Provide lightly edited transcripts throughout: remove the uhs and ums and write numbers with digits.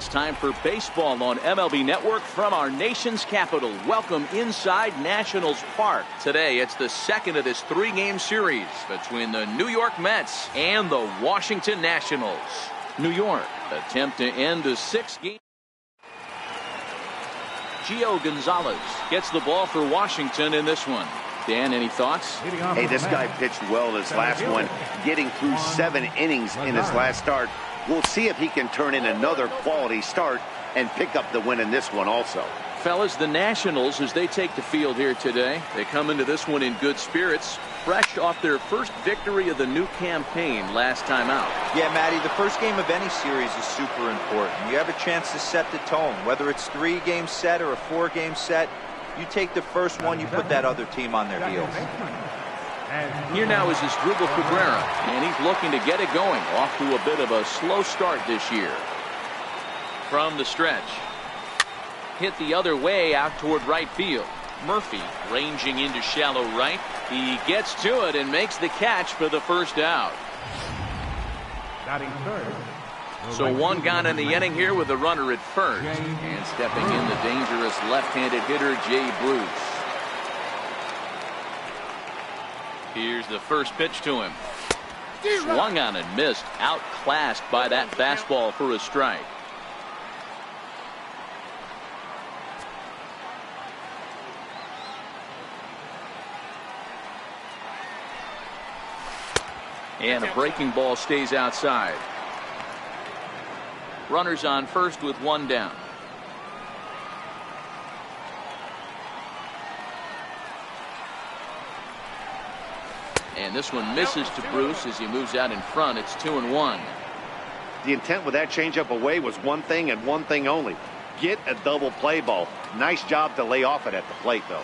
It's time for baseball on MLB Network from our nation's capital. Welcome inside Nationals Park. Today, it's the second of this three-game series between the New York Mets and the Washington Nationals. New York attempt to end a six-game. Gio Gonzalez gets the ball for Washington in this one. Dan, any thoughts? Hey, this guy pitched well this last one, getting through 7 innings in his last start. We'll see if he can turn in another quality start and pick up the win in this one also. Fellas, the Nationals, as they take the field here today, they come into this one in good spirits, fresh off their first victory of the new campaign last time out. Yeah, Matty, the first game of any series is super important. You have a chance to set the tone, whether it's 3-game set or a 4-game set. You take the first one, you put that other team on their heels. Here now is Asdrubal Cabrera, and he's looking to get it going, off to a bit of a slow start this year. From the stretch, hit the other way out toward right field. Murphy ranging into shallow right. He gets to it and makes the catch for the first out. So one gone in the inning here with a runner at first. And stepping in, the dangerous left-handed hitter, Jay Bruce. Here's the first pitch to him. Swung on and missed. Outclassed by that fastball for a strike. And a breaking ball stays outside. Runners on first with one down. And this one misses to Bruce as he moves out in front. It's 2-1. The intent with that changeup away was one thing and one thing only. Get a double play ball. Nice job to lay off it at the plate, though.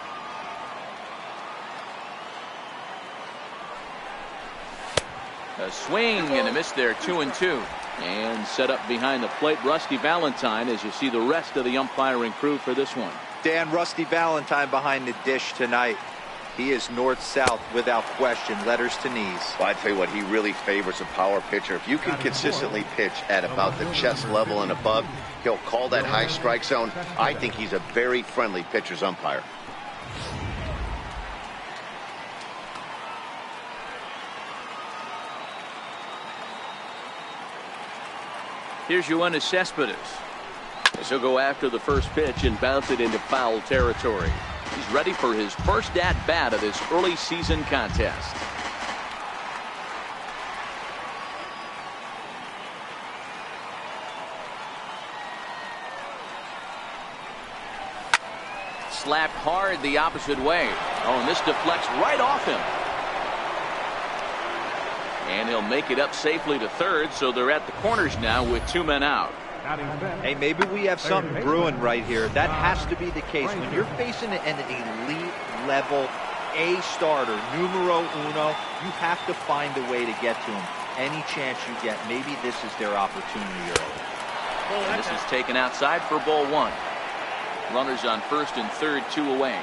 A swing and a miss there, 2-2. And set up behind the plate, Rusty Valentine, as you see the rest of the umpiring crew for this one. Dan, Rusty Valentine behind the dish tonight. He is north-south without question, letters to knees. Well, I tell you what, he really favors a power pitcher. If you can consistently pitch at about the chest level and above, he'll call that high strike zone. I think he's a very friendly pitcher's umpire. Here's Yoenis Cespedes, as he'll go after the first pitch and bounce it into foul territory. He's ready for his first at-bat of this early season contest. Slapped hard the opposite way. Oh, and this deflects right off him. And he'll make it up safely to third, so they're at the corners now with 2 men out. Hey, maybe we have something brewing right here. That has to be the case. When you're facing an elite level A starter, numero uno, you have to find a way to get to him. Any chance you get, maybe this is their opportunity early. And this is taken outside for ball 1. Runners on first and third, 2 away.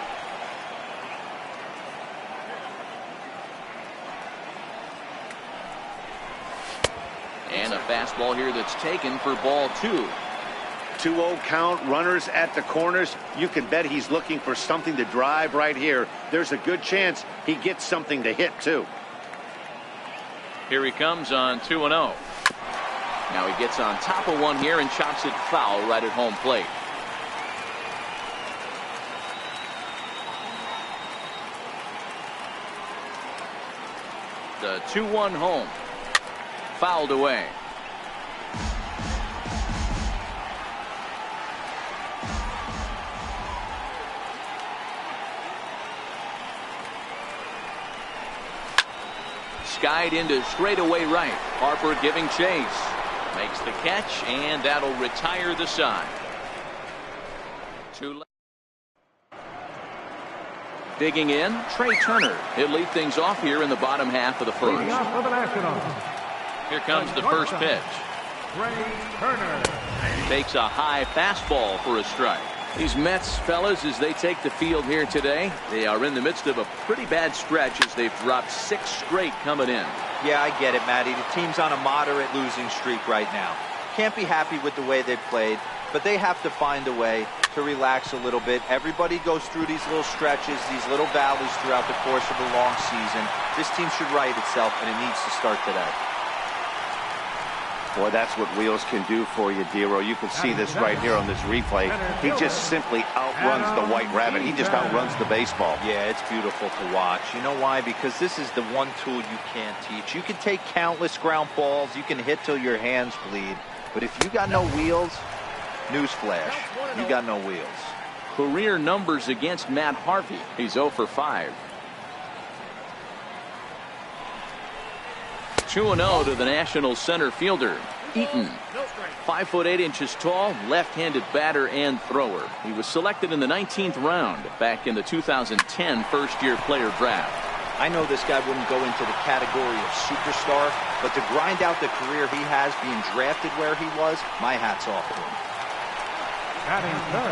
And a fastball here that's taken for ball 2. 2-0 count, runners at the corners. You can bet he's looking for something to drive right here. There's a good chance he gets something to hit, too. Here he comes on 2-0. Now he gets on top of one here and chops it foul right at home plate. The 2-1 home. Fouled away. Skied into straightaway right. Harper giving chase. Makes the catch, and that'll retire the side. Digging in, Trey Turner. He'll lead things off here in the bottom half of the first. Here comes the first pitch. Takes a high fastball for a strike. These Mets, fellas, as they take the field here today, they are in the midst of a pretty bad stretch as they've dropped 6 straight coming in. Yeah, I get it, Matty. The team's on a moderate losing streak right now. Can't be happy with the way they played, but they have to find a way to relax a little bit. Everybody goes through these little stretches, these little valleys throughout the course of a long season. This team should right itself, and it needs to start today. Boy, that's what wheels can do for you, Dero. You can see this right here on this replay. He just simply outruns the White Rabbit. He just outruns the baseball. Yeah, it's beautiful to watch. You know why? Because this is the one tool you can't teach. You can take countless ground balls. You can hit till your hands bleed. But if you got no wheels, newsflash, you got no wheels. Career numbers against Matt Harvey. He's 0 for 5. 2-0 to the Nationals center fielder, Eaton. 5'8" tall, left-handed batter and thrower. He was selected in the 19th round back in the 2010 first-year player draft. I know this guy wouldn't go into the category of superstar, but to grind out the career he has being drafted where he was, my hat's off to him.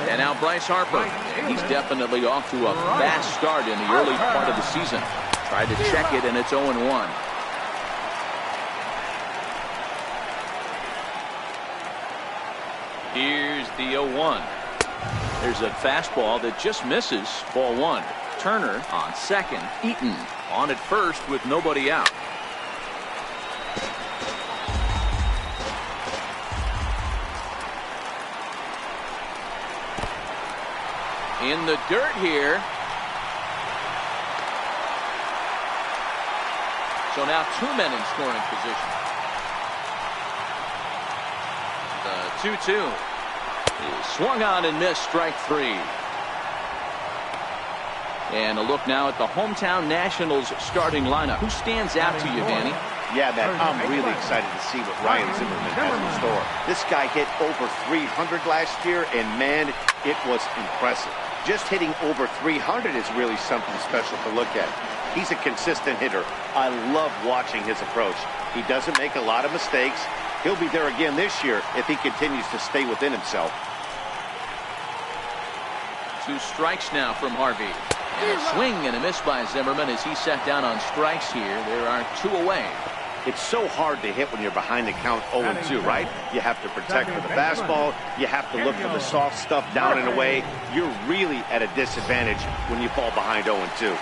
And now Bryce Harper. He's definitely off to a fast start in the early part of the season. Tried to check it, and it's 0-1. Here's the 0-1. There's a fastball that just misses. Ball 1. Turner on second. Eaton on at first with nobody out. In the dirt here. So now 2 men in scoring position. The 2-2 is swung on and missed, strike 3. And a look now at the hometown Nationals starting lineup. Who stands out to you, Danny? Yeah, man, I'm really excited to see what Ryan Zimmerman has in store. This guy hit over 300 last year, and man, it was impressive. Just hitting over 300 is really something special to look at. He's a consistent hitter. I love watching his approach. He doesn't make a lot of mistakes. He'll be there again this year if he continues to stay within himself. 2 strikes now from Harvey. And a swing and a miss by Zimmerman as he set down on strikes here. There are 2 away. It's so hard to hit when you're behind the count 0-2, right? You have to protect for the fastball. You have to look for the soft stuff down and away. You're really at a disadvantage when you fall behind 0-2.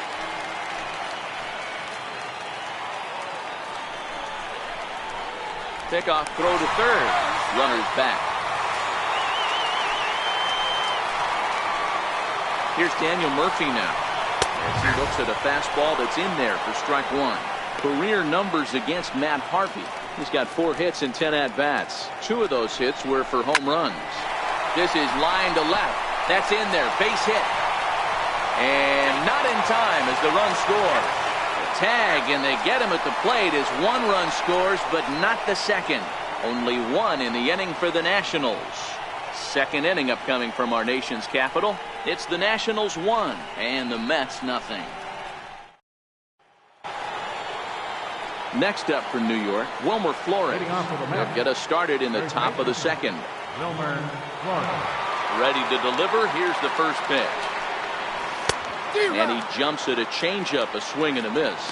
Pickoff throw to third. Runners back. Here's Daniel Murphy now as he looks at a fastball that's in there for strike 1. Career numbers against Matt Harvey. He's got 4 hits and 10 at-bats. 2 of those hits were for home runs. This is line to left. That's in there. Base hit. And not in time as the run scores. Tag, and they get him at the plate as 1 run scores, but not the second. Only 1 in the inning for the Nationals. Second inning upcoming from our nation's capital. It's the Nationals 1 and the Mets nothing. Next up for New York, Wilmer Flores. They'll get us started in the top of the second. Wilmer Flores. Ready to deliver. Here's the first pitch. And he jumps at a changeup, a swing and a miss.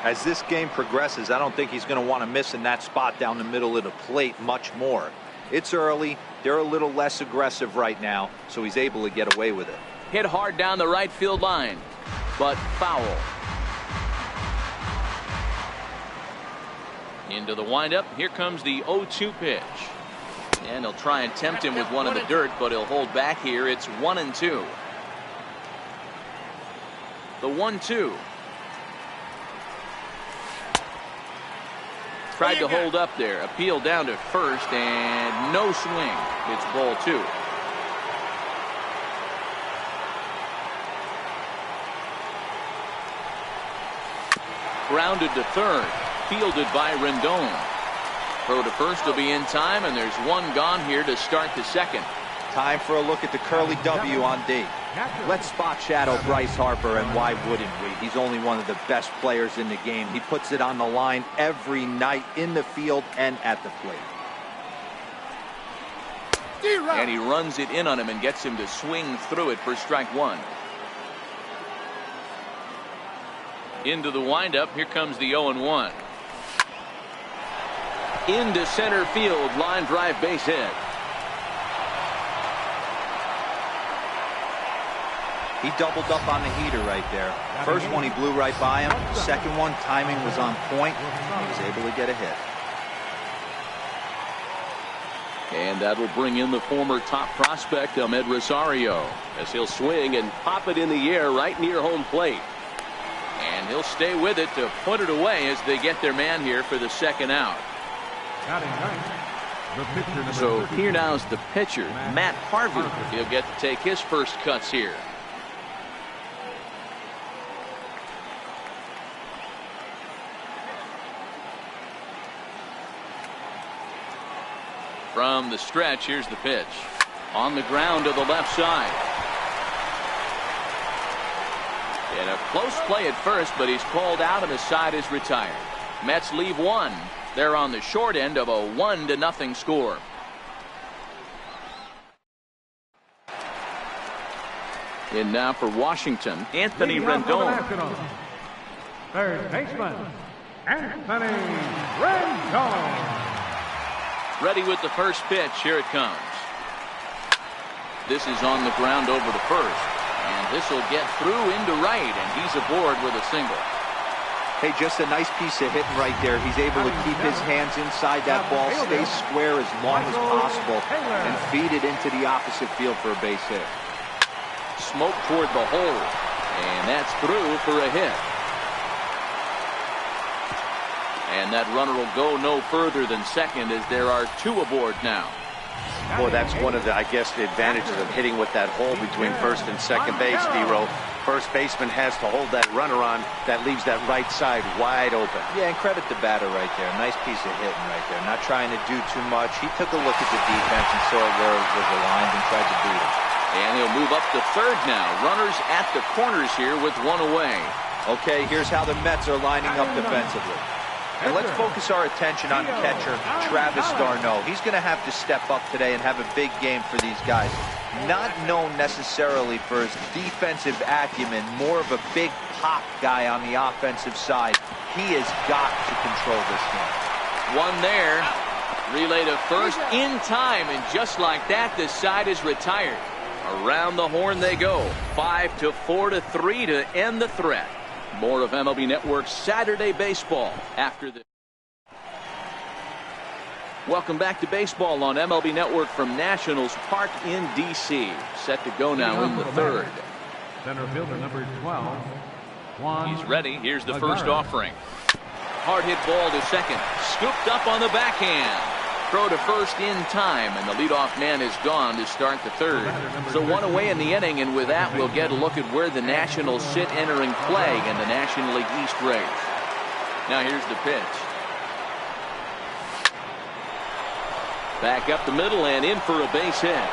As this game progresses, I don't think he's going to want to miss in that spot down the middle of the plate much more. It's early. They're a little less aggressive right now, so he's able to get away with it. Hit hard down the right field line, but foul. Into the windup. Here comes the 0-2 pitch. And he'll try and tempt him with one in the dirt, but he'll hold back here. It's 1-2. The 1-2. Tried to hold up there. Appeal down to first, and no swing. It's ball 2. Grounded to third. Fielded by Rendon. Throw to first will be in time, and there's 1 gone here to start the second. Time for a look at the curly W on D. Let's spot shadow Bryce Harper, and why wouldn't we? He's only one of the best players in the game. He puts it on the line every night in the field and at the plate. And he runs it in on him and gets him to swing through it for strike 1. Into the windup. Here comes the 0-1. Into center field, line drive base hit. He doubled up on the heater right there. First one he blew right by him. Second one, timing was on point. He was able to get a hit. And that will bring in the former top prospect, Ahmed Rosario, as he'll swing and pop it in the air right near home plate. And he'll stay with it to put it away as they get their man here for the second out. So here now is the pitcher, Matt Harvey. He'll get to take his first cuts here. From the stretch, here's the pitch. On the ground to the left side. In a close play at first, but he's called out and the side is retired. Mets leave one. They're on the short end of a 1-0 score. In now for Washington, Anthony Rendon. Third baseman, Anthony Rendon. Ready with the first pitch. Here it comes. This is on the ground over the first. And this will get through into right, and he's aboard with a single. Hey, just a nice piece of hitting right there. He's able to keep his hands inside that ball, stay square as long as possible, and feed it into the opposite field for a base hit. Smoke toward the hole, and that's through for a hit. And that runner will go no further than second as there are two aboard now. Boy, that's one of the, I guess, the advantages of hitting with that hole between first and second base, D-Row. First baseman has to hold that runner on. That leaves that right side wide open. Yeah, and credit the batter right there. Nice piece of hitting right there. Not trying to do too much. He took a look at the defense and saw where it was aligned and tried to beat it. And he'll move up to third now. Runners at the corners here with one away. Okay, here's how the Mets are lining up defensively. And let's focus our attention on catcher Travis d'Arnaud. He's going to have to step up today and have a big game for these guys. Not known necessarily for his defensive acumen, more of a big pop guy on the offensive side. He has got to control this game. One there. Relay to first in time, and just like that, the side is retired. Around the horn they go. 5-4-3 to end the threat. More of MLB Network's Saturday Baseball after this. Welcome back to baseball on MLB Network from Nationals Park in D.C. Set to go now in the third. Center fielder number 12. He's ready. Here's the first offering. Hard hit ball to second. Scooped up on the backhand. Throw to first in time, and the leadoff man is gone to start the third. So one away in the inning, and with that we'll get a look at where the Nationals sit entering play in the National League East race. Now here's the pitch. Back up the middle and in for a base hit.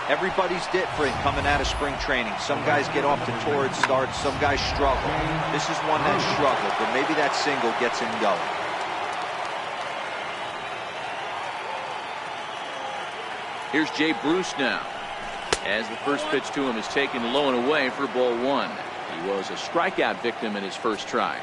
Everybody's different coming out of spring training. Some guys get off to torrid starts, some guys struggle. This is one that struggled, but maybe that single gets him going. Here's Jay Bruce now, as the first pitch to him is taken low and away for ball one. He was a strikeout victim in his first try.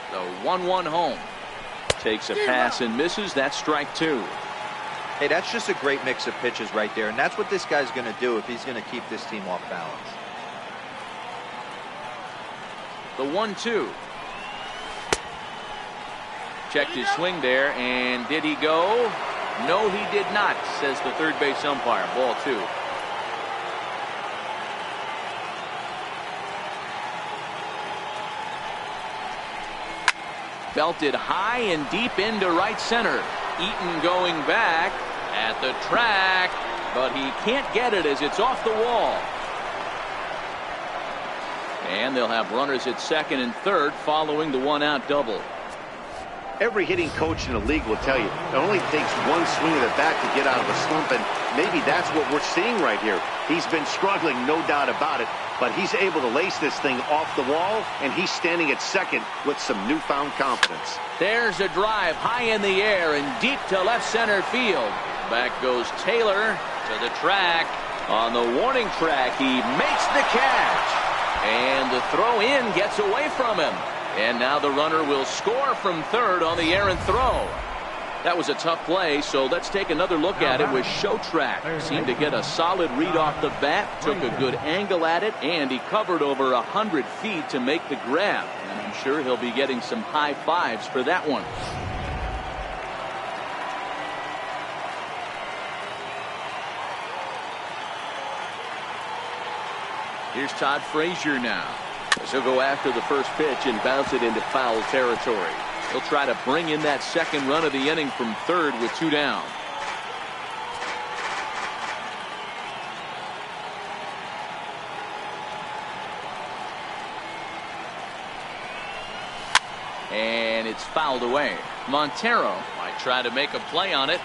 The 1-1 home. Takes a pass and misses. That's strike two. Hey, that's just a great mix of pitches right there, and that's what this guy's going to do if he's going to keep this team off balance. The 1-2. Checked his swing there, and did he go? No, he did not, says the third base umpire. Ball two. Belted high and deep into right center. Eaton going back at the track, but he can't get it as it's off the wall. And they'll have runners at second and third following the one-out double. Every hitting coach in the league will tell you it only takes one swing of the bat to get out of a slump, and maybe that's what we're seeing right here. He's been struggling, no doubt about it, but he's able to lace this thing off the wall, and he's standing at second with some newfound confidence. There's a drive high in the air and deep to left center field. Back goes Taylor to the track. On the warning track, he makes the catch. And the throw in gets away from him. And now the runner will score from third on the errant throw. That was a tough play, so let's take another look at it with Show Track. Seemed to get a solid read off the bat, took a good angle at it, and he covered over 100 feet to make the grab. And I'm sure he'll be getting some high fives for that one. Here's Todd Frazier now. As he'll go after the first pitch and bounce it into foul territory. He'll try to bring in that second run of the inning from third with 2 down. And it's fouled away. Montero might try to make a play on it.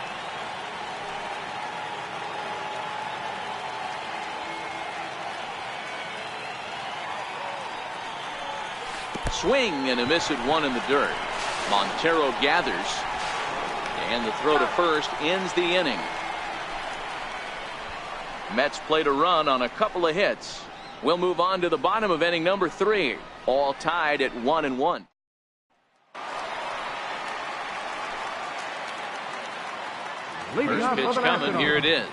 Swing and a miss at one in the dirt. Montero gathers, and the throw to first ends the inning. Mets played a run on a couple of hits. We'll move on to the bottom of inning number 3, all tied at 1-1. First pitch coming, here it is.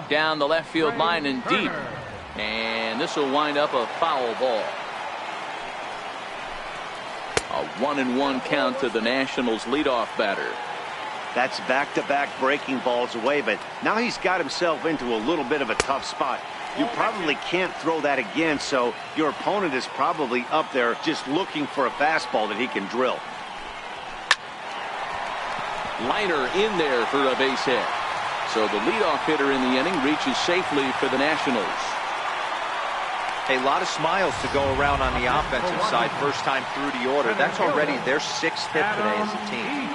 Down the left field line and deep, and this will wind up a foul ball. A 1-1 count to the Nationals leadoff batter. That's back-to-back breaking balls away, but now he's got himself into a little bit of a tough spot. You probably can't throw that again, so your opponent is probably up there just looking for a fastball that he can drill. Liner in there for a base hit. So the leadoff hitter in the inning reaches safely for the Nationals. A lot of smiles to go around on the offensive side first time through the order. That's already their 6th hit today as a team.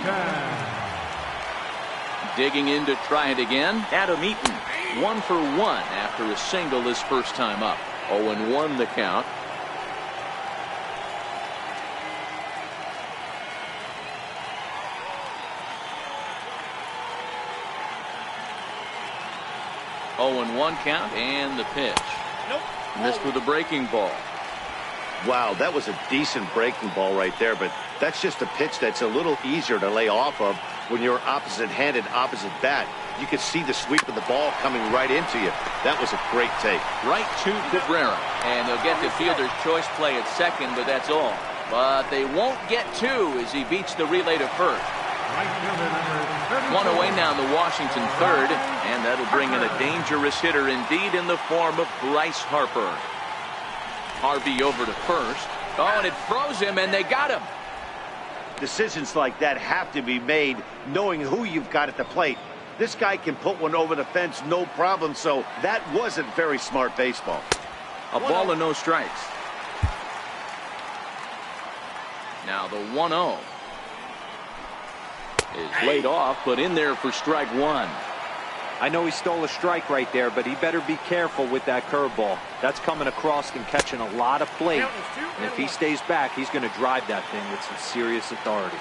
Digging in to try it again. Adam Eaton 1 for 1 after a single his first time up. 0-1 the count. Oh, and 1 count, and the pitch. Nope. Missed with a breaking ball. Wow, that was a decent breaking ball right there, but that's just a pitch that's a little easier to lay off of when you're opposite-handed, opposite bat. You could see the sweep of the ball coming right into you. That was a great take. Right to Cabrera, and they'll get the fielder's choice play at second, but that's all. But they won't get 2 as he beats the relay to first. One away now in the Washington third, and that'll bring in a dangerous hitter indeed in the form of Bryce Harper. Harvey over to first. Oh, and it froze him, and they got him. Decisions like that have to be made knowing who you've got at the plate. This guy can put one over the fence no problem, so that wasn't very smart baseball. A ball and no strikes. Now the 1-0 is laid off, but in there for strike 1. I know he stole a strike right there, but he better be careful with that curveball. That's coming across and catching a lot of plate. And if he stays back, he's going to drive that thing with some serious authority.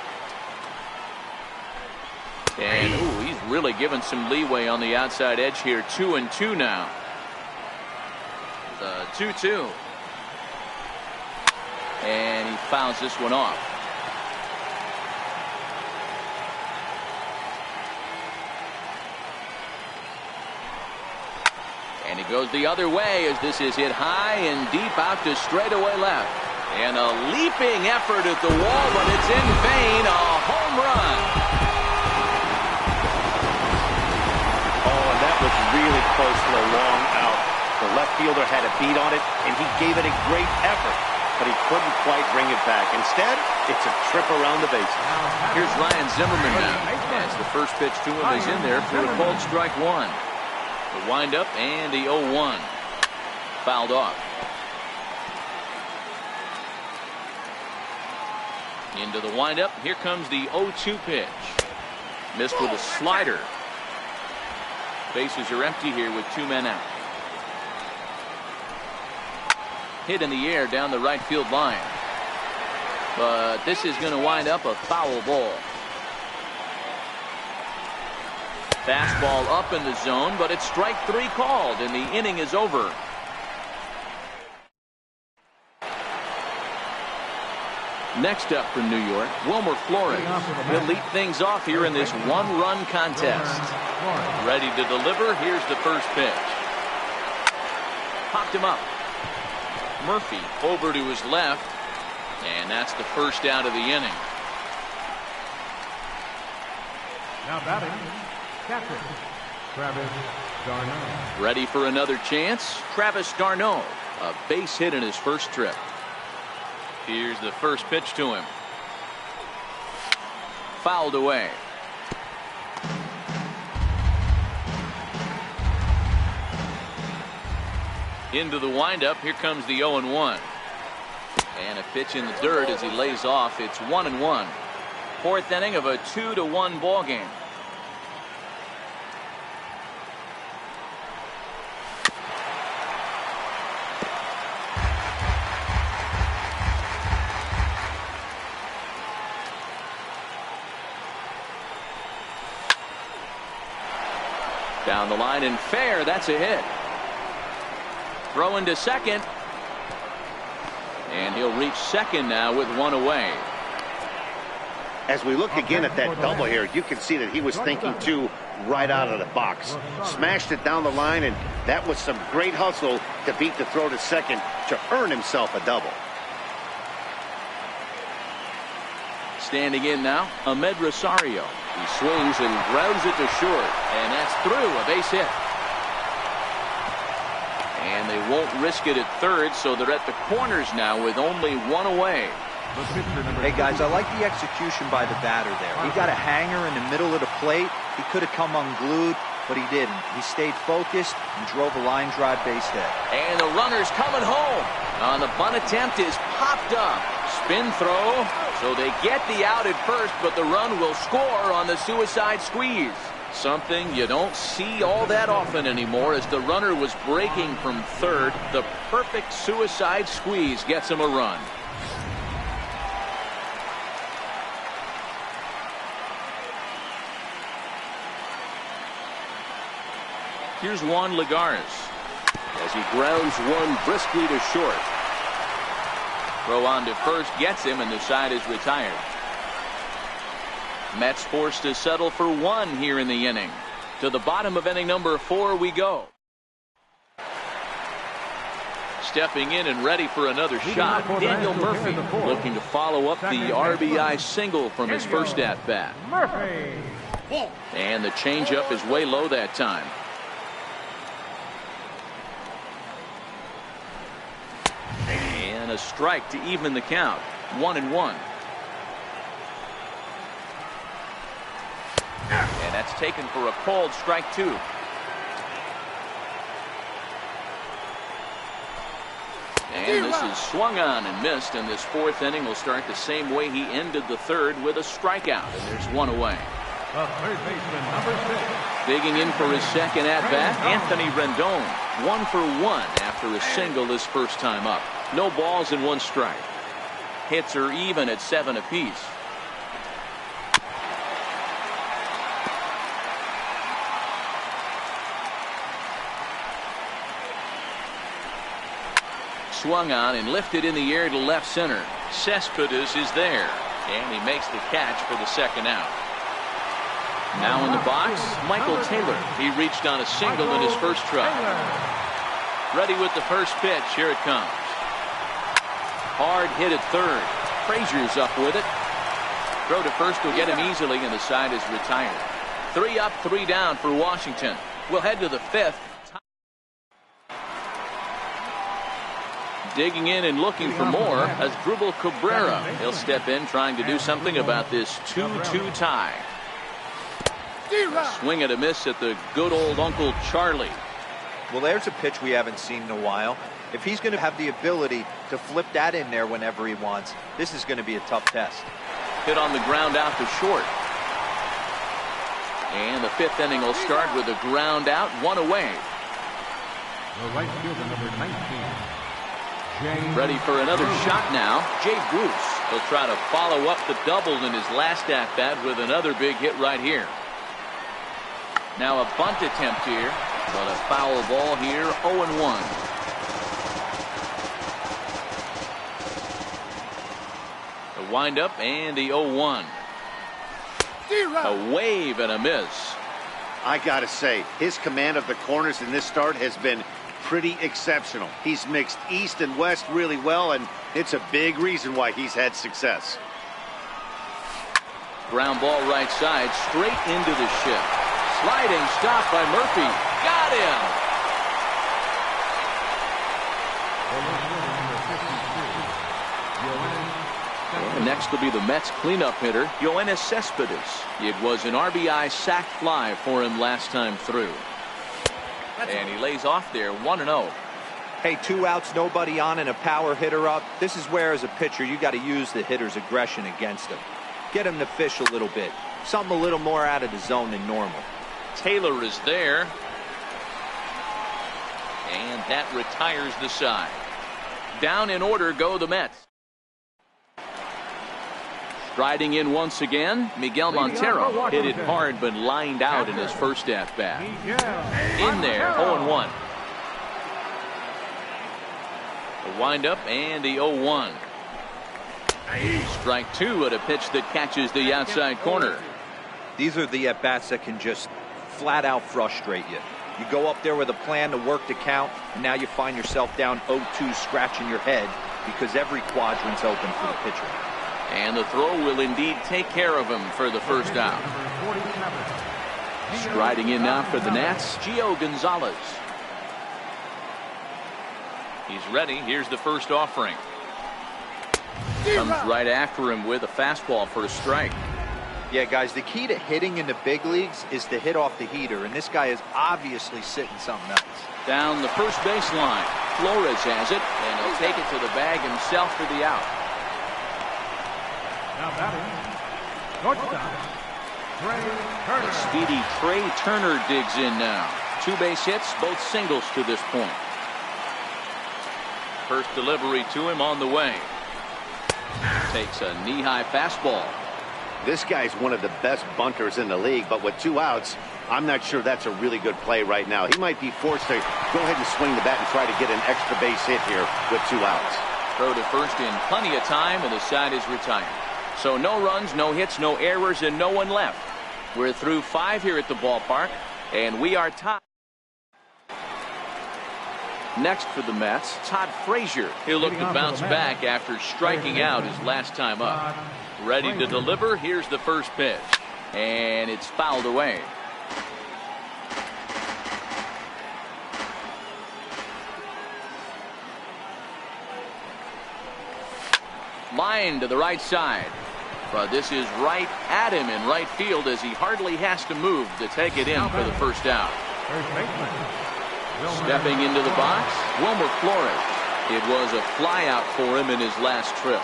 And ooh, he's really given some leeway on the outside edge here. 2-2 now. The 2-2. And he fouls this one off. And he goes the other way as this is hit high and deep out to straightaway left. And a leaping effort at the wall, but it's in vain. A home run. Oh, and that was really close to a long out. The left fielder had a beat on it, and he gave it a great effort, but he couldn't quite bring it back. Instead, it's a trip around the bases. Here's Ryan Zimmerman now, as the first pitch to him is in there for a called strike 1. The windup and the 0-1 fouled off. Into the windup. Here comes the 0-2 pitch. Missed with a slider. Bases are empty here with 2 men out. Hit in the air down the right field line. But this is going to wind up a foul ball. Fastball up in the zone, but it's strike 3 called, and the inning is over. Next up from New York, Wilmer Flores. He'll lead things off here in this 1-run contest. Ready to deliver. Here's the first pitch. Popped him up. Murphy over to his left, and that's the first out of the inning. Now batting, catcher, Travis d'Arnaud. Ready for another chance. Travis d'Arnaud, a base hit in his first trip. Here's the first pitch to him. Fouled away. Into the windup. Here comes the 0-1. And a pitch in the dirt as he lays off. It's 1-1. Fourth inning of a 2-1 ball game. Down the line and fair. That's a hit. Throw into second. And he'll reach second now with 1 away. As we look again at that double here, you can see that he was thinking too right out of the box. Smashed it down the line, and that was some great hustle to beat the throw to second to earn himself a double. Standing in now, Ahmed Rosario. He swings and grounds it to short, and that's through, a base hit. And they won't risk it at third, so they're at the corners now with only 1 away. Hey guys, I like the execution by the batter there. He got a hanger in the middle of the plate. He could have come unglued, but he didn't. He stayed focused and drove a line drive base hit. And the runner's coming home. On the bunt attempt is popped up. Spin throw. So they get the out at first, but the run will score on the suicide squeeze. Something you don't see all that often anymore as the runner was breaking from third. The perfect suicide squeeze gets him a run. Here's Juan Lagares as he grounds one briskly to short. Throw on to first gets him, and the side is retired. Mets forced to settle for 1 here in the inning. To the bottom of inning number 4 we go. Stepping in and ready for another shot, Daniel Murphy, looking to follow up the RBI single from his first at-bat. And the changeup is way low that time. And a strike to even the count. 1-1. And that's taken for a called strike 2. And this is swung on and missed, and this 4th inning will start the same way he ended the 3rd with a strikeout, and there's 1 away. The third baseman, number 6. Digging in for his second at-bat, Anthony Rendon. 1 for 1 after a single his first time up. No balls and 1 strike. Hits are even at 7 apiece. Swung on and lifted in the air to left center. Cespedes is there, and he makes the catch for the second out. Now in the box, Michael Taylor. He reached on a single in his first try. Ready with the first pitch. Here it comes. Hard hit at third. Frazier's up with it. Throw to first will get him easily, and the side is retired. 3 up, 3 down for Washington. We'll head to the 5th. Digging in and looking for more as Drupal Cabrera. He'll step in trying to do something about this 2-2 tie. Swing and a miss at the good old Uncle Charlie. Well, there's a pitch we haven't seen in a while. If he's going to have the ability to flip that in there whenever he wants, this is going to be a tough test. Hit on the ground out to short. And the 5th inning will start with a ground out, 1 away. The right fielder, number 19. Jay Ready for another shot now. Jay Bruce. He'll try to follow up the double in his last at-bat with another big hit right here. Now a bunt attempt here, but a foul ball here, 0-1. The windup and the 0-1. A wave and a miss. I gotta say, his command of the corners in this start has been pretty exceptional. He's mixed east and west really well, and it's a big reason why he's had success. Ground ball right side, straight into the shift. Sliding stop by Murphy. Got him. And next will be the Mets cleanup hitter, Yoenis Cespedes. It was an RBI sac fly for him last time through. And he lays off there, 1-0. Hey, 2 outs, nobody on, and a power hitter up. This is where, as a pitcher, you got to use the hitter's aggression against him. Get him to fish a little bit. Something a little more out of the zone than normal. Taylor is there. And that retires the side. Down in order go the Mets. Striding in once again, Miguel Montero hit it hard but lined out in his first at-bat. In there, 0-1. The windup and the 0-1. Strike 2 at a pitch that catches the outside corner. These are the at-bats that can just flat out frustrate you. You go up there with a plan to work the count, and now you find yourself down 0-2 scratching your head because every quadrant's open for the pitcher. And the throw will indeed take care of him for the first out. Striding in now for the Nats, Gio Gonzalez. He's ready. Here's the first offering. Comes right after him with a fastball for a strike. Yeah, guys, the key to hitting in the big leagues is to hit off the heater, and this guy is obviously sitting something else. Down the first baseline. Flores has it, and he'll take it to the bag himself for the out. Now batting, shortstop, Trey Turner. The speedy Trey Turner digs in now. 2 base hits, both singles to this point. First delivery to him on the way. Takes a knee-high fastball. This guy's one of the best bunters in the league, but with 2 outs, I'm not sure that's a really good play right now. He might be forced to go ahead and swing the bat and try to get an extra base hit here with 2 outs. Throw to first in plenty of time, and the side is retired. So no runs, no hits, no errors, and no one left. We're through 5 here at the ballpark, and we are tied. Next for the Mets, Todd Frazier. He'll look to bounce back after striking out his last time up. Ready to deliver. Here's the first pitch. And it's fouled away. Line to the right side. But this is right at him in right field as he hardly has to move to take it in for the first out. Stepping into the box, Wilmer Flores. It was a flyout for him in his last trip.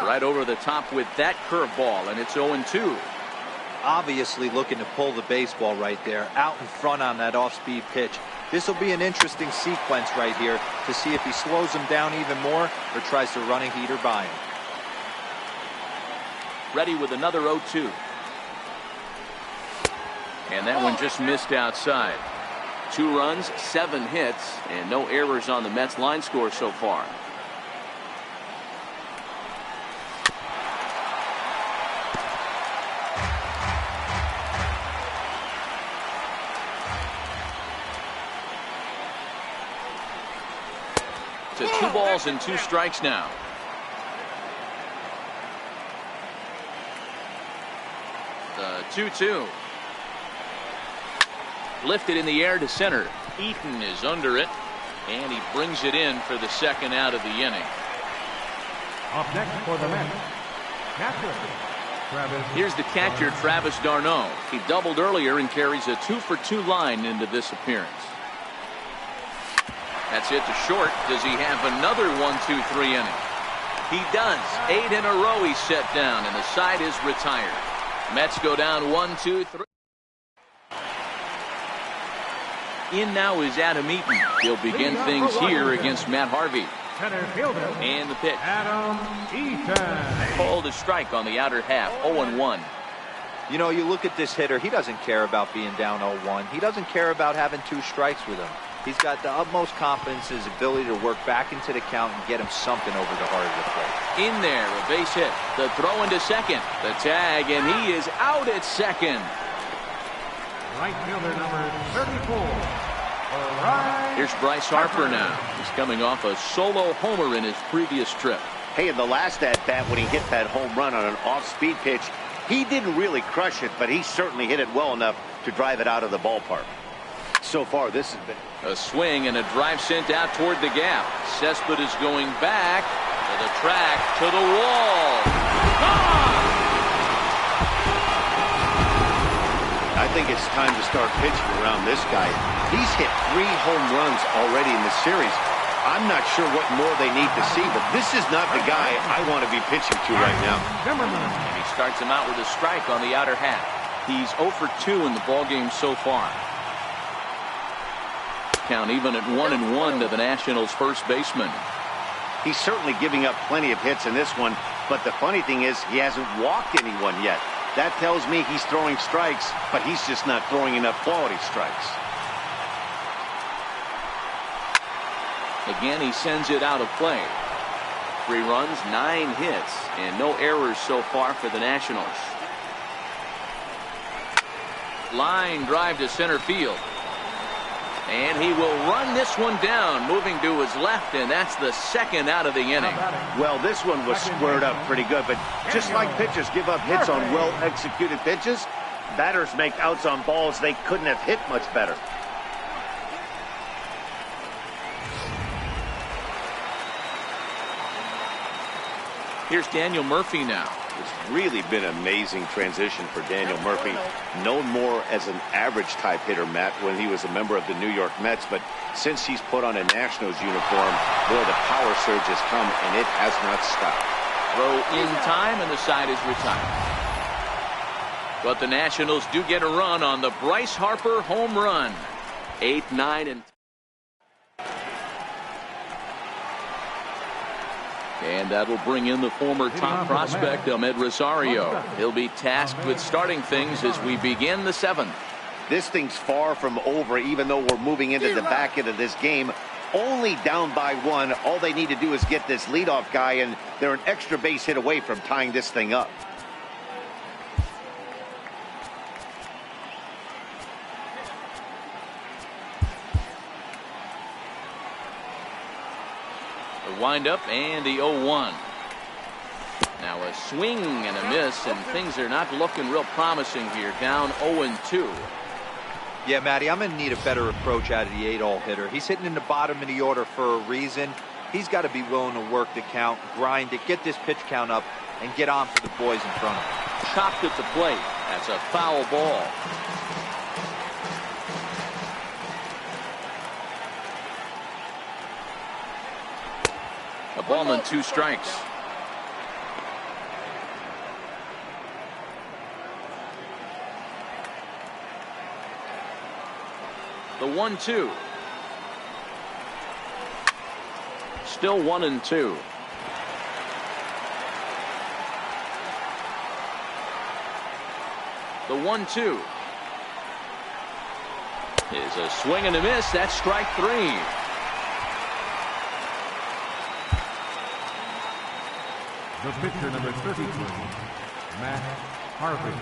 Right over the top with that curveball, and it's 0-2. Obviously looking to pull the baseball right there, out in front on that off-speed pitch. This will be an interesting sequence right here to see if he slows him down even more or tries to run a heater by him. Ready with another 0-2. And that one just missed outside. 2 runs, 7 hits, and no errors on the Mets line score so far. To 2 balls and 2 strikes now. The 2-2. Lifted in the air to center. Eaton is under it, and he brings it in for the second out of the inning. Up next for the Mets, catcher, Here's the catcher, Travis d'Arnaud. He doubled earlier and carries a 2-for-2 line into this appearance. That's hit to short. Does he have another 1-2-3 inning? He does. 8 in a row he's set down, and the side is retired. Mets go down 1-2-3. In now is Adam Eaton. He'll begin things here against Matt Harvey. And the pitch. Adam Eaton. Called a strike on the outer half. 0-1. You know, you look at this hitter, he doesn't care about being down 0-1. He doesn't care about having 2 strikes with him. He's got the utmost confidence in his ability to work back into the count and get him something over the heart of the plate. In there, a base hit. The throw into second. The tag, and he is out at second. Right fielder number 34. Here's Bryce Harper now. He's coming off a solo homer in his previous trip. Hey, in the last at-bat when he hit that home run on an off-speed pitch, he didn't really crush it, but he certainly hit it well enough to drive it out of the ballpark. So far, this has been a swing and a drive sent out toward the gap. Cespedes is going back to the track, to the wall. Gone! I think it's time to start pitching around this guy. He's hit 3 home runs already in the series. I'm not sure what more they need to see, but this is not the guy I want to be pitching to right now. And he starts him out with a strike on the outer half. He's 0 for 2 in the ballgame so far. Count even at 1-1 to the Nationals' first baseman. He's certainly giving up plenty of hits in this one, but the funny thing is he hasn't walked anyone yet. That tells me he's throwing strikes, but he's just not throwing enough quality strikes. Again, he sends it out of play. 3 runs, 9 hits, and no errors so far for the Nationals. Line drive to center field. And he will run this one down, moving to his left, and that's the second out of the inning. Well, this one was squared up pretty good, but just like pitchers give up hits on well-executed pitches, batters make outs on balls they couldn't have hit much better. Here's Daniel Murphy now. It's really been an amazing transition for Daniel Murphy, known more as an average-type hitter, Matt, when he was a member of the New York Mets. But since he's put on a Nationals uniform, boy, the power surge has come, and it has not stopped. Throw in time, and the side is retired. But the Nationals do get a run on the Bryce Harper home run. 8, 9, and 10. And that will bring in the former top prospect, Ahmed Rosario. He'll be tasked with starting things as we begin the 7th. This thing's far from over, even though we're moving into the back end of this game. Only down by 1. All they need to do is get this leadoff guy, and they're an extra base hit away from tying this thing up. Wind up and the 0-1. Now a swing and a miss, and things are not looking real promising here. Down 0-2. Yeah, Matty, I'm going to need a better approach out of the 8-hole hitter. He's hitting in the bottom of the order for a reason. He's got to be willing to work the count, grind it, get this pitch count up, and get on for the boys in front of him. Chopped at the plate. That's a foul ball. A ball and 2 strikes. The 1-2. Still 1-2. The 1-2 is a swing and a miss. That's strike 3. The pitcher number 33, Matt Harvey.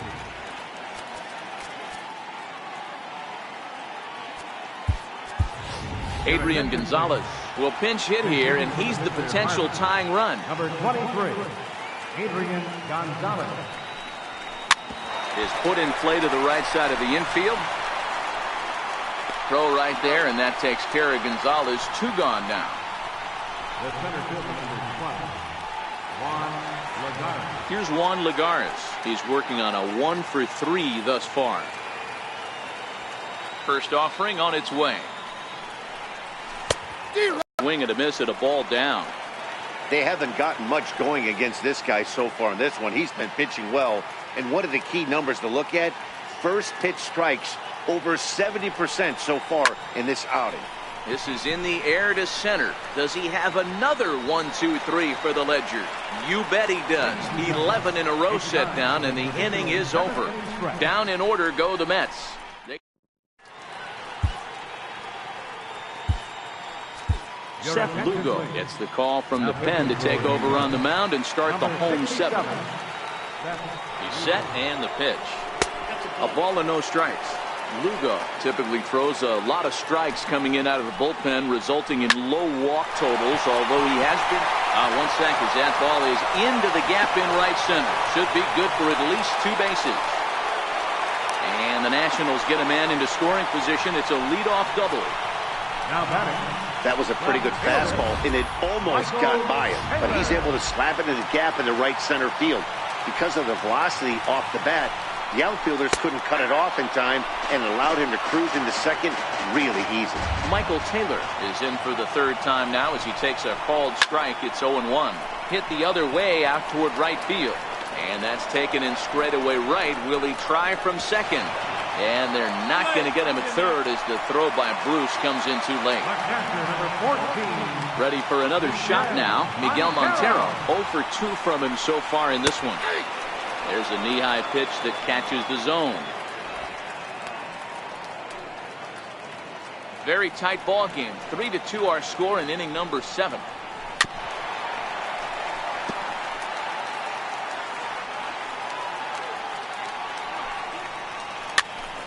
Adrian Gonzalez will pinch hit here, and he's the potential tying run. Number 23, Adrian Gonzalez. Is put in play to the right side of the infield. Throw right there, and that takes care of Gonzalez. 2 gone now. The center fielder number 12, Juan Here's Juan Lagares. He's working on a 1 for 3 thus far. First offering on its way. Swing and a miss at a ball down. They haven't gotten much going against this guy so far in this one. He's been pitching well. And what are the key numbers to look at? First pitch strikes, over 70% so far in this outing. This is in the air to center. Does he have another 1, 2, 3 for the ledger? You bet he does. 11 in a row set down, and the inning is over. Down in order go the Mets. Seth Lugo gets the call from the pen to take over on the mound and start the home 7th. He's set and the pitch. A ball and no strikes. Lugo typically throws a lot of strikes coming in out of the bullpen, resulting in low walk totals, although he has been 1 sec as that ball is into the gap in right center. Should be good for at least 2 bases. And the Nationals get a man into scoring position. It's a leadoff double. Now batting. That was a pretty good fastball, and it almost got by him, but he's able to slap it in the gap in the right center field. Because of the velocity off the bat, the outfielders couldn't cut it off in time and allowed him to cruise into second really easy. Michael Taylor is in for the 3rd time now as he takes a called strike. It's 0-1. Hit the other way out toward right field. And that's taken in straightaway right. Will he try from second? And they're not going to get him at third as the throw by Bruce comes in too late. Ready for another shot now. Miguel Montero 0 for 2 from him so far in this one. There's a knee-high pitch that catches the zone. Very tight ball game. 3-2 our score in inning number 7.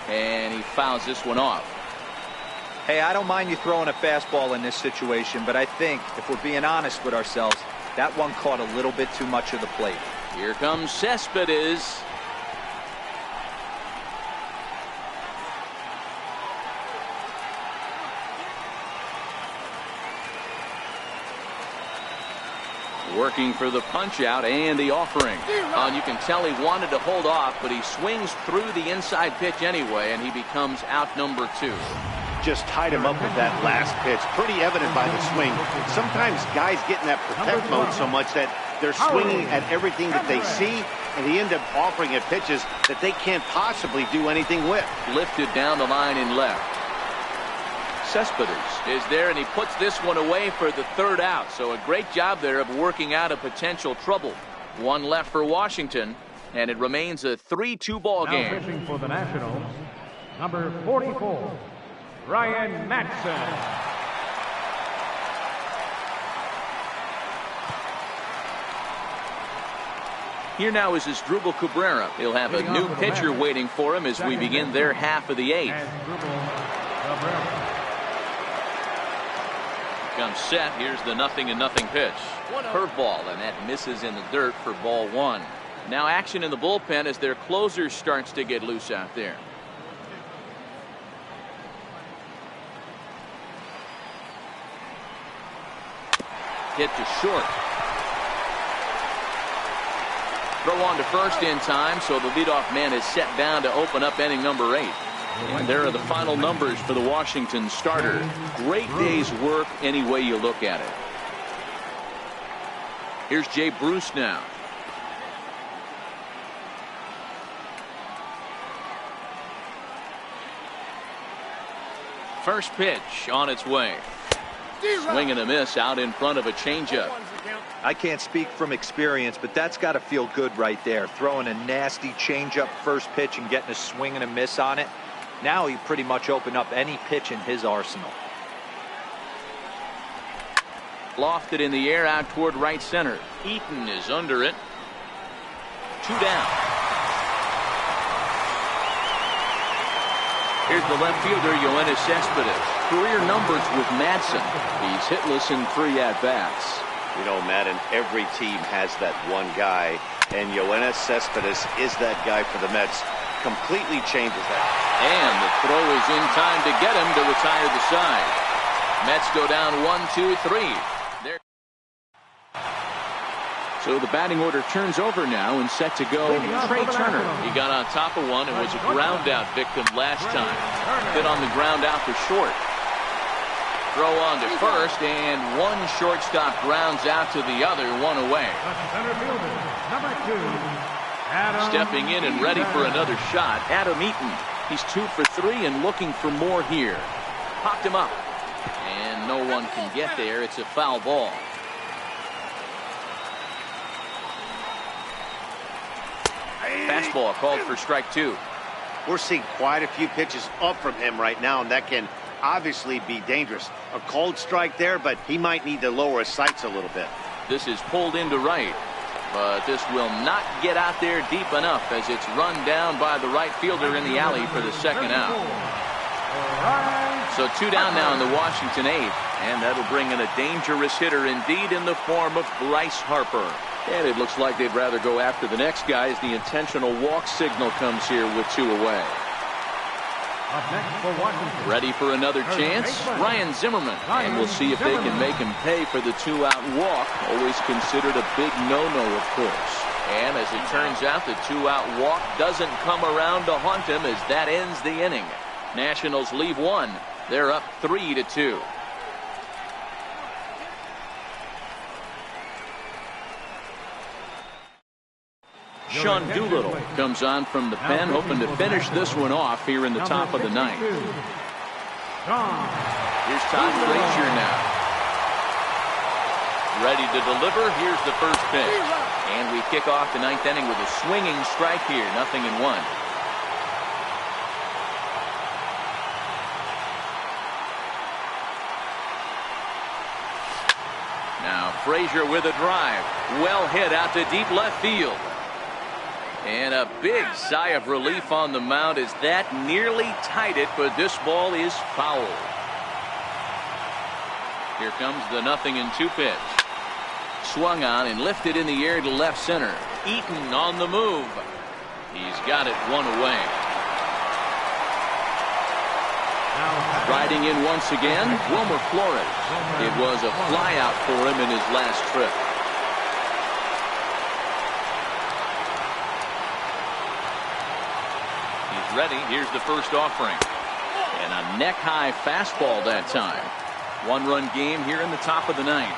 And he fouls this one off. Hey, I don't mind you throwing a fastball in this situation, but I think if we're being honest with ourselves, that one caught a little bit too much of the plate. Here comes Cespedes. Working for the punch out and the offering. And you can tell he wanted to hold off, but he swings through the inside pitch anyway, and he becomes out number 2. Just tied him up with that last pitch. Pretty evident by the swing. Sometimes guys get in that protect mode so much that they're swinging at everything that they see, and they end up offering at pitches that they can't possibly do anything with. Lifted down the line in left. Cespedes is there, and he puts this one away for the 3rd out. So a great job there of working out a potential trouble. 1 left for Washington, and it remains a 3-2 ball game. Now pitching for the Nationals, number 44, Ryan Matson. Here now is Asdrubal Cabrera. He'll have a new pitcher waiting for him as we begin their half of the 8th. Comes set. Here's the 0-0 pitch. Curveball, and that misses in the dirt for ball 1. Now action in the bullpen as their closer starts to get loose out there. Hit to short. Throw on to first in time, so the leadoff man is set down to open up inning number 8. And there are the final numbers for the Washington starter. Great day's work any way you look at it. Here's Jay Bruce now. First pitch on its way. Swing and a miss out in front of a changeup. I can't speak from experience, but that's got to feel good right there. Throwing a nasty changeup first pitch and getting a swing and a miss on it. Now he pretty much opened up any pitch in his arsenal. Lofted in the air out toward right center. Eaton is under it. 2 down. Here's the left fielder, Yoenis Cespedes. Career numbers with Madsen. He's hitless in 3 at-bats. You know, Madden, every team has that one guy, and Yoenis Cespedes is that guy for the Mets. Completely changes that. And the throw is in time to get him to retire the side. Mets go down 1, 2, 3. There. So the batting order turns over now and set to go Trey Turner. He got on top of one and was a ground out victim last time. Hit on the ground out for short. Throw on to first, and one shortstop grounds out to the other, one away. Stepping in and ready for another shot, Adam Eaton. He's 2 for 3 and looking for more here. Popped him up, and no one can get there. It's a foul ball. Fastball called for strike 2. We're seeing quite a few pitches up from him right now, and that can obviously be dangerous. A cold strike there, but he might need to lower his sights a little bit. This is pulled into right, but this will not get out there deep enough as it's run down by the right fielder in the alley for the second out. So 2 down now in the Washington 8th, and that'll bring in a dangerous hitter indeed in the form of Bryce Harper. And it looks like they'd rather go after the next guy as the intentional walk signal comes here with 2 away. Ready for another chance? Ryan Zimmerman. And we'll see if they can make him pay for the 2-out walk. Always considered a big no-no, of course. And as it turns out, the 2-out walk doesn't come around to haunt him as that ends the inning. Nationals leave 1. They're up 3-2. Sean Doolittle comes on from the pen, hoping to finish this one off here in the top of the 9th. Here's Todd Frazier now. Ready to deliver. Here's the first pitch. And we kick off the 9th inning with a swinging strike here. 0-1. Now Frazier with a drive. Well hit out to deep left field. And a big sigh of relief on the mound as that nearly tied it, but this ball is foul. Here comes the 0-2 pitch. Swung on and lifted in the air to left center. Eaton on the move. He's got it 1 away. Riding in once again, Wilmer Flores. It was a flyout for him in his last trip. Ready. Here's the first offering. And a neck-high fastball that time. 1-run game here in the top of the 9th.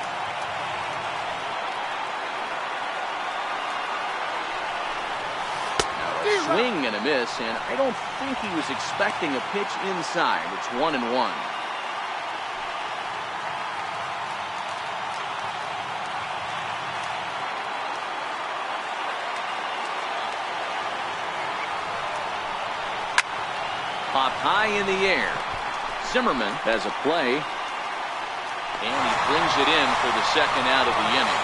Now a swing and a miss, and I don't think he was expecting a pitch inside. It's 1-1. Popped high in the air. Zimmerman has a play. And he brings it in for the second out of the inning.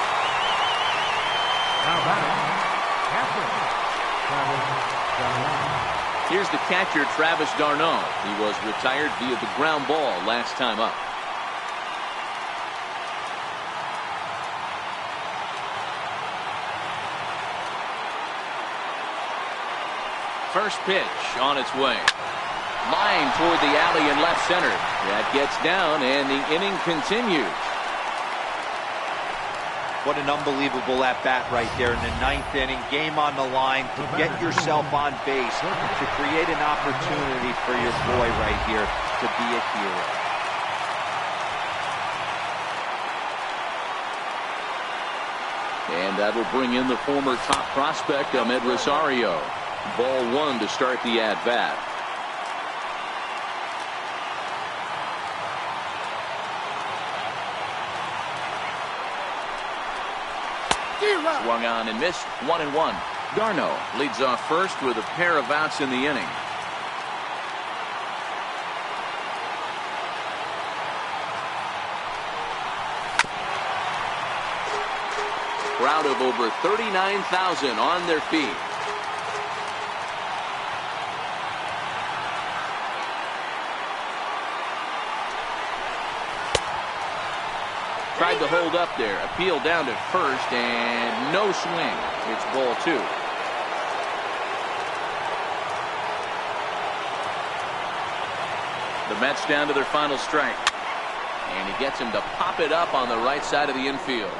Here's the catcher, Travis d'Arnaud. He was retired via the ground ball last time up. First pitch on its way. Line toward the alley in left center. That gets down, and the inning continues. What an unbelievable at-bat right there in the 9th inning. Game on the line to get yourself on base, to create an opportunity for your boy right here to be a hero. And that will bring in the former top prospect, Ahmed Rosario. Ball 1 to start the at-bat. Swung on and missed. 1-1. d'Arnaud leads off first with a pair of outs in the inning. Crowd of over 39,000 on their feet. Tried to hold up there. Appeal down to first, and no swing. It's ball 2. The Mets down to their final strike. And he gets him to pop it up on the right side of the infield.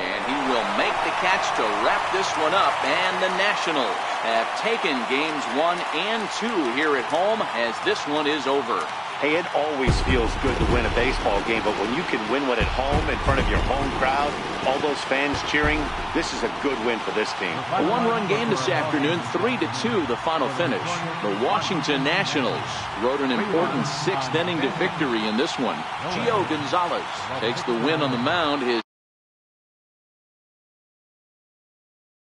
And he will make the catch to wrap this one up. And the Nationals have taken games 1 and 2 here at home as this one is over. Hey, it always feels good to win a baseball game, but when you can win one at home in front of your home crowd, all those fans cheering, this is a good win for this team. A one-run game this afternoon, 3-2 the final finish. The Washington Nationals rode an important 6th inning to victory in this one. Gio Gonzalez takes the win on the mound. His